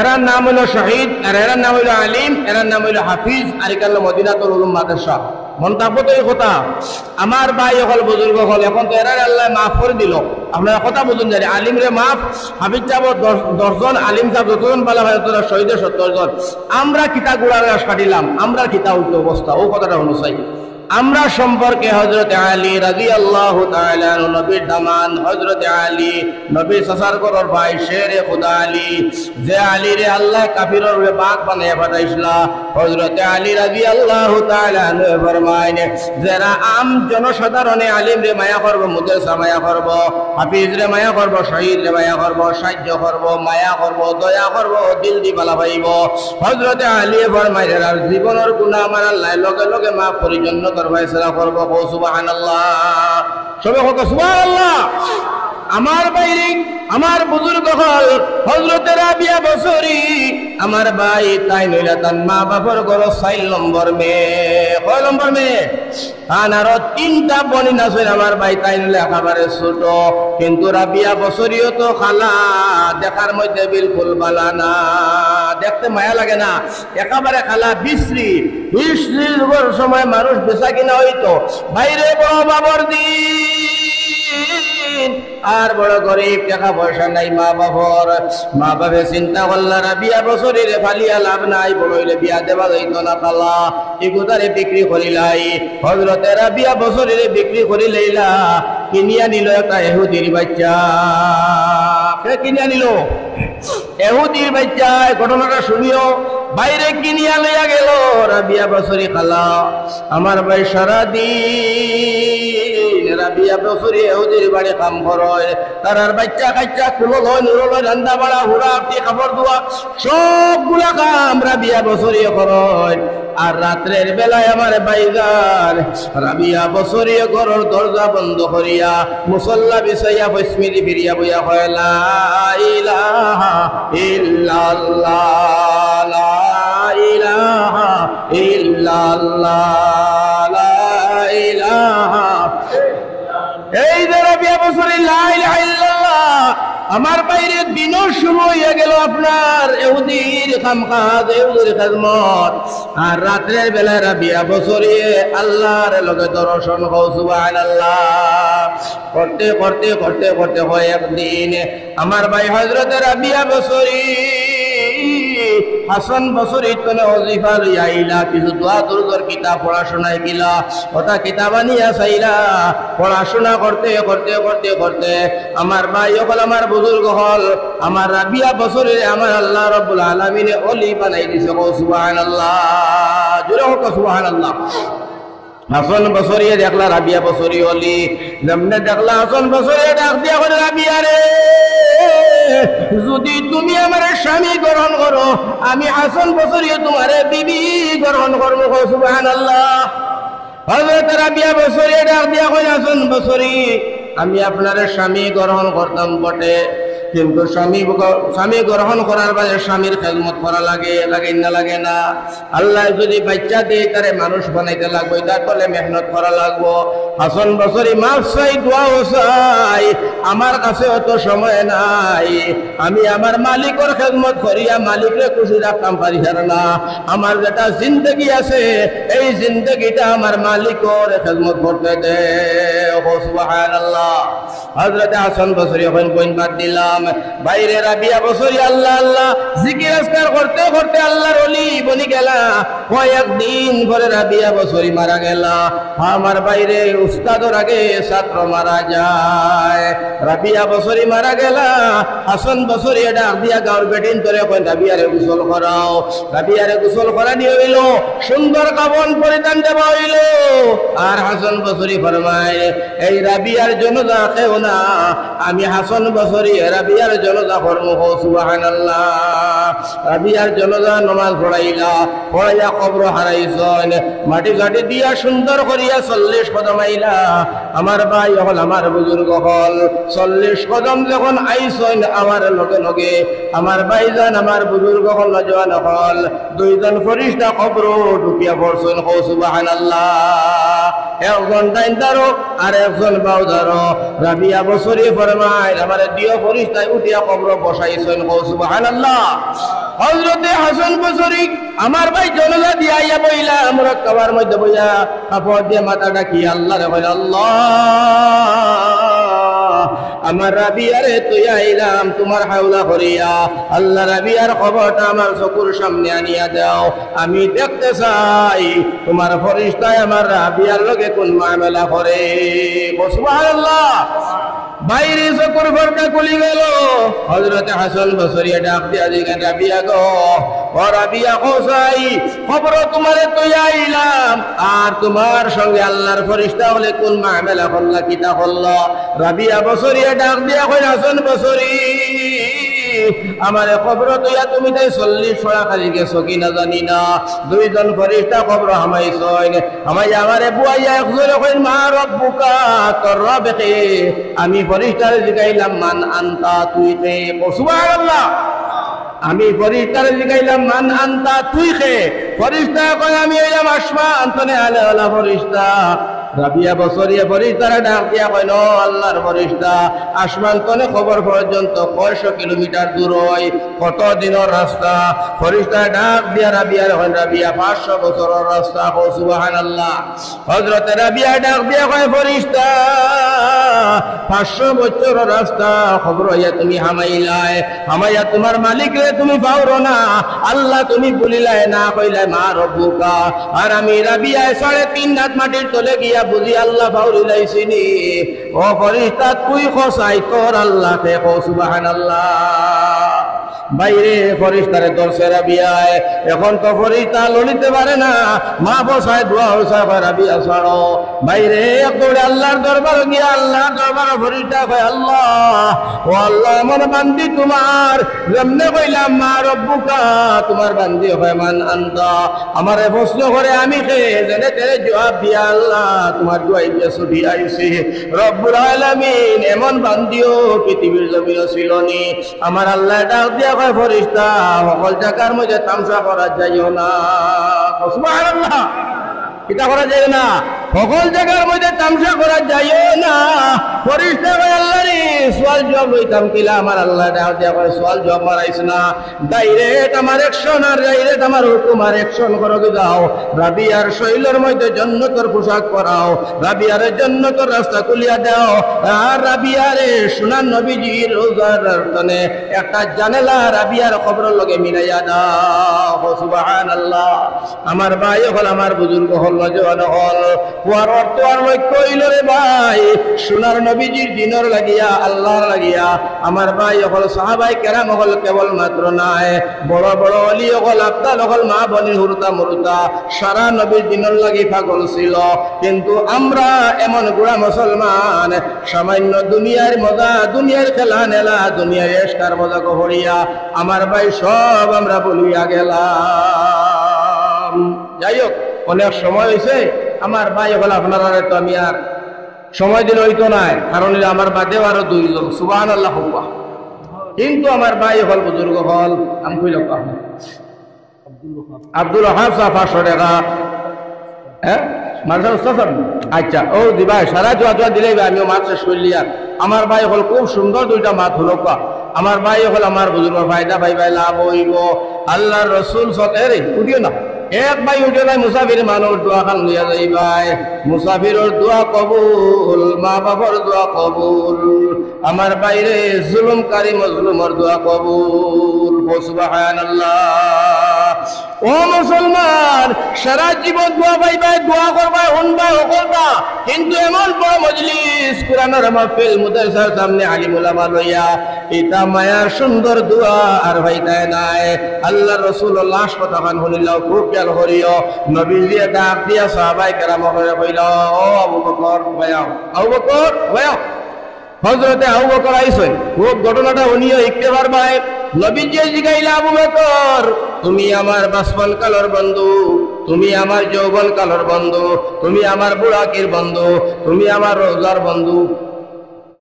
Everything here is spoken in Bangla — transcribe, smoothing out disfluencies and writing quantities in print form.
এরার নাম হইল শহীদ, আর এরার নাম হইল আলিম, এরার নাম হইল হাফিজ, আর এখানে মদিনাতুল উলুম মাদ্রাসা। মন্তব্য তো এই কথা, আমার ভাই হল বুজুর্গ হল, এখন তো এরার আল্লাহ মাফ করে দিল। আপনারা কথা বুঝুন জানি, আলিম রে মাফ, হাফিজ সাহেব 10 জন, আলিম সাহেব যতজন বলা হয় তোরা শহীদের 70 জন। আমরা কিতা গুড়ার কাটিলাম, আমরা কিতা উল্টো অবস্থা, ও কথাটা অনুসাই। আমরা সম্পর্কে হযরত আলী রাদিয়াল্লাহু তাআলা নবীর দামান, হযরত আলী নবীর সাসার করর ভাই শেরে খুদা আলী, যে আলী রে আল্লাহ কাফিরর রে বাগ বানায় পাঠাইছিলা, হযরত আলী রাদিয়াল্লাহু তাআলা ফরমায় যারা আম জনসাধারণে আলিম রে মায়া করব, মুদরসা মায়া করব, হাফিজ রে মায়া করব, শহীদ রে মায়া করব, সাহায্য করব, মায়া করব, দয়া করব, দিল দি ভালো পাইব। হযরত আলী ফরমায় আর জীবনের গুনাহ আমার আল্লাহ লগে লগে মাফ করি জন্নত ফয়সালা করব। সুবহানাল্লাহ, সবে হোক সুবহানাল্লাহ। আমার বাইরে আমার বুজুর্গ হল হযরত রাবিয়া বসরি, আমার ভাই তাই নইলা তার মা বাবার ঘর 4 নম্বর মেয়ে। কয় নম্বর মেয়ে? আনারও 3টা বোন আছে আমার ভাই, তাই নইলে একেবারে ছোট, কিন্তু রাবিয়া বসরিও তো খালা, দেখার মধ্যে বিলকুল বালা না, দেখতে মায়া লাগে না, একেবারে খালা বিশ্রী। 20 সময় মানুষ বেচা কিনা হইতো, বাইরে বড় বাবর দিন আর বড় গরিব, টাকা পয়সা নাই মা বাবার। মা বাবা চিন্তা করলা রাবিয়া বছরে ফালিয়া লাভ নাই, বড় হইলে বিয়া দেবা যাইতো না, খালা এগুতারে বিক্রি করিলাই। হযরতে রাবিয়া বছরে বিক্রি করি লইলা, কিনিয়া নিল একটা ইহুদির বাচ্চা। কে কিনিয়া নিল? ইহুদির বাচ্চা। ঘটনাটা শুনিও, বাইরে কিনিয়া লইয়া গেল রাবিয়া বছরি খালা। আমার ভাই সারাদিন রাবিয়া বছরি ইহুদির বাড়ি কাম করে, তার বাচ্চা কাচ্চা কুলো লয়, নুরো লয়, রান্না বাড়া, হুড়া আপনি কাপড় ধোয়া, সবগুলা কাম রাবিয়া বছরি করে। আর রাত্রের বেলায় আমার বাইগান রাবিয়া বছরি ঘরের দরজা বন্ধ করিয়া মুসল্লা বিছাইয়া বসমিরি ফিরিয়া বইয়া হয় লা ইলাহা ইল্লাল্লাহ, লা ইলাহা ইল্লাল্লাহ, লা ইলাহা। এই যে রাবিয়া বছরি লা ইলাহা ইল্লাল্লাহ, আমার বাইরে দিনও শুরু হয়ে গেল আপনার ইহুদির কামকাজ, ইহুদির খেদমত। আর রাত্রের বেলা রাবিয়া বছরে আল্লাহর লগে দর্শন হও। সুবহানাল্লাহ। করতে করতে করতে করতে হয় একদিন আমার ভাই হযরত রাবিয়া বছরি হাসান বছরি তনে ওজিফা লইয়া আইলা, কিছু দোয়া দুরুদের কিতাব পড়াশোনায় গিলা, ওটা কিতাব আনিয়া চাইলা পড়াশোনা করতে করতে করতে করতে আমার ভাই হল, আমার বুজুর্গ হল, আমার রাবিয়া বছরে আমার আল্লাহ রাব্বুল আলামিনে ওলি বানাই দিছে। সুবহানাল্লাহ, জোরে হোক সুবহানাল্লাহ। হাসান বছরি দেখলা রাবিয়া বছরি ওলি, যেমনে দেখলা হাসান বছরি ডাক দিয়া করে রাবিয়া রে, যদি তুমি আমার স্বামী গ্রহণ করো, আমি হাসান বছরি তোমার বিবি গ্রহণ করবো। সুবহানাল্লাহ। হযরত রাবিয়া বছরি ডাক দিয়া কই হাসান বছরি, আমি আপনার স্বামী গ্রহণ করতাম বটে, কিন্তু স্বামী গ্রহণ করার বাদে স্বামীর খেদমত করা লাগে না লাগে না? আল্লাহ যদি বাচ্চা দিয়ে তারে মানুষ বানাইতে লাগবে, তারপরে মেহনত করা লাগবো। হাসান বছরি মাফ চাই, দোয়াও চাই, আমার কাছে অত সময় নাই, আমি আমার মালিকের খেদমত করিয়া মালিকরে খুশি রাখতাম পারি না। আমার যেটা জিন্দগি আছে, এই জিন্দগিটা আমার মালিকের খেদমত করতে দে। সুবহানাল্লাহ। হযরত হাসান বছরি এখন বইন বাদ দিলাম, বাইরে রাবিয়া বছরি আল্লাহ আল্লাহ জিকির আজকার করতে করতে আল্লাহর ওলি বনি গেলা। কয়েকদিন পরে রাবিয়া বছরি মারা গেলা। আমার বাইরে উস্তাদর আগে ছাত্র মারা যায়, রাবিয়া বছরি মারা গেলা। হাসান বছরি ডাক দিয়া গাঁর বেটিন ধরে কয় রাবিয়ারে গোসল করাও। রাবিয়ারে গোসল করা নিয়ে হইল, সুন্দর কাপড় পরিধান দেওয়া হইল। আর হাসান বছরি ফরমায়, এই রাবিয়ার জনাজা কেউ না, আমি হাসান বছরি রাবিয়ার জনাজা করবো। সুবহানাল্লাহ। রাবিয়ার জনাজা নামাজ পড়াইলা, পড়াইয়া কবর হারাইছেন, মাটি ঘাটি দিয়া সুন্দর করিয়া 40 কদম আইলা। আমার ভাই হল, আমার বুজুর্গ হল, 40 কদম যখন আইছেন আমার লগে লগে আমার ভাইজান আমার বুজুর্গ হল নজওয়ান হল, 2 জন ফেরেশতা কবর ঢুকিয়া পড়ছেন। সুবহানাল্লাহ। একজন ডাইন ধারো আর একজন বাউ ধারো। রাবিয়া বছরি ফরমায় আমার 2 ফেরেশতা উঠিয়া কবর বসাইছেন। সুবহানাল্লাহ। হযরতে হাসান বসরি আমার ভাই জনলা দিয়া আইয়া বইলা আমরা কবার মধ্যে বইয়া কাপড় দিয়ে মাথা ডাকি আল্লাহরে বলে আল্লাহ আমার রাবিয়ারে তুই আইলাম তোমার হাওলা করিয়া আল্লাহ রাবিয়ার খবরটা আমার চকুর সামনে আনিয়া দাও আমি দেখতে চাই তোমার ফরিস্তায় আমার রাবিয়ার লগে কোন মামলা করে সুবহানাল্লাহ বাইরে চকুর পর্দা খুলি গেল হযরতে হাসান বসরি ডাক দিয়া দিলেন রাবিয়া গো ও রাবিয়া কোসাই খবর তোমারে তুই আইলাম আর তোমার সঙ্গে আল্লাহর ফরিস্তা হলে কোন মামলা করলা কিতা করলা রাবিয়া বসরি ডাক দিয়া কই হাসান বসরি আমারে খবর তুইয়া তুমি তাই 40 ছড়া খালি গেছো কিনা জানি না দুইজন ফরিস্তা খবর হামাইছইন আমাই আমারে বুয়াইয়া একজনে কইন মা রব্বুকা তোর রব কে আমি ফরিস্তারে জিগাইলাম মান আনতা তুই কে সুবহানাল্লাহ আমি ফরিস্তারে জিগাইলাম মান আনতা তুই কে ফরিস্তা কয় আমি হইলাম আসমান তনে আলা ফরিস্তা রাবিয়া বসরিয়া ফরিস্তারা ডাক দিয়া কইল আল্লাহর ফরিস্তা আসমান তনে খবর পর্যন্ত 600 কিলোমিটার দূর হয় কত দিনের রাস্তা ফরিস্তা ডাক দিয়া রাবিয়া কইল রাবিয়া 500 বছরের রাস্তা কো সুবহানাল্লাহ হযরত রাবিয়া ডাক দিয়া কয় ফরিস্তা 500 বছরের রাস্তা খবর হইয়া তুমি হামাইয়া তোমার মালিক রে তুমি পাওরো না আল্লাহ তুমি বলিলাই না কইলাই মা রব্বুকা আর আমি রাবিয়া 3.5 হাত মাটির তলে গিয়া বুঝি আল্লাহ বাউরি লাইছিনি ও ফরিস্তা তুই খসাই তোর আল্লাহ কে কো সুবহানাল্লাহ বাইরে ফরিস্তারে দর্শে রাবিয়ায় এখন তো ফরিস্তা লড়িতে পারে না মা বসায় দোয়া হইসায় রাবিয়া ছাড়ো বাইরে দৌড়ে আল্লাহর দরবার গিয়া আল্লাহর দরবার ফরিস্তা কয় আল্লাহ ও আল্লাহ আমার বান্দি তোমার যেমনে কইলাম মা রব্বুকা তোমার বান্দি হয় মান আনতা আমারে প্রশ্ন করে আমি কে জেনে তেরে জবাব দিয়া আল্লাহ তোমার দোয়াই দিয়া ছবি আইছি রব্বুল আলামিন এমন বান্দিও পৃথিবীর জমিনে ছিলনি আমার আল্লাহ ডাক দিয়া কয় ফরিস্তা সকল জায়গার মধ্যে তামসা করা যাইও না সুবহানাল্লাহ এটা করা যায় না সকল জায়গার মধ্যে তামসা করা যাইও না ফরিস্তা কয় আল্লাহ রে সওয়াল জবাব লইতাম কিলা আমার আল্লাহ ডাক দিয়া কয় সওয়াল জবাব মারাইছ না ডাইরেক্ট আমার অ্যাকশন আর ডাইরেক্ট আমার হুকুম আর অ্যাকশন করো দাও রাবিয়ার শৈলের মধ্যে জান্নাতের পোশাক পরাও রাবিয়ার জান্নাতের রাস্তা খুলিয়া দাও আর রাবিয়ারে সুনান নবীজির রোজার তনে একটা জানালা রাবিয়ার কবরের লগে মিলাইয়া দাও সুবহানাল্লাহ আমার ভাই হল আমার বুজুর্গ হল নজওয়ান হল ওয়ার অর্থ আর লক্ষ্য হইল রে ভাই সোনার নবীজির দিনের লাগিয়া আল্লাহর লাগিয়া আমার ভাই হল সাহাবাই কেরাম হল কেবল মাত্র নাই বড় বড় অলি হল আব্দাল হল মা বনি হুরতা মুরতা সারা নবীর দিনের লাগি পাগল ছিল কিন্তু আমরা এমন গুড়া মুসলমান সামান্য দুনিয়ার মজা দুনিয়ার খেলা নেলা দুনিয়ার এসকার মজা কহরিয়া আমার ভাই সব আমরা বলিয়া গেলাম যাই হোক অনেক সময় হয়েছে আমার ভাই হল আপনারা তো আমি আর সময় দিলে হইতো নাই কারণ আমার বাদেও আরো 2 জন সুবহানাল্লাহ হুয়া কিন্তু আমার ভাই হল বুজুর্গ হল আমি কইল আব্দুল ওহাব সাহেব 500 টাকা হ্যাঁ মাদ্রাসা উস্তাদ আচ্ছা ও দিবা সারা জোয়া দিলে আমিও মাছ শেষ করলি আর আমার ভাই হল খুব সুন্দর 2টা মাছ হলো আমার ভাই হল আমার বুজুর্গ ফায়দা ভাই লাভ হইব আল্লাহর রাসূল সতেরে উঠিও না এক ভাই উঠে নাই মুসাফির মানুষ দোয়া খান লিয়া যাই ভাই মুসাফিরের দোয়া কবুল মা বাবার দোয়া কবুল আমার বাইরে জুলুমকারী মজলুমের দোয়া কবুল সুবহানাল্লাহ ও মুসলমান সারা জীবন দোয়া পাইবা দোয়া করবা শুনবা করবা কিন্তু এমন বড় মজলিস কোরআনের মাহফিল মুদারসার সামনে আলিম উলামা লইয়া এটা মায়ার সুন্দর দোয়া আর হইতায় নাই আল্লাহর রাসূলুল্লাহ কথা খান শুনিলাও খুব খেয়াল করিও নবীজি ডাক দিয়া সাহাবায়ে কেরাম কইল ও আবু বকর ভাইয়া আবু বকর ভাইয়া হযরতে আবু বকর আইছেন খুব ঘটনাটা উনিও দেখতে পারবাই নবীজি জিগাইলা আবু বকর তুমি আমার বাসপন কালের বন্ধু তুমি আমার যৌবন কালের বন্ধু তুমি আমার বুড়াকির বন্ধু তুমি আমার রোজার বন্ধু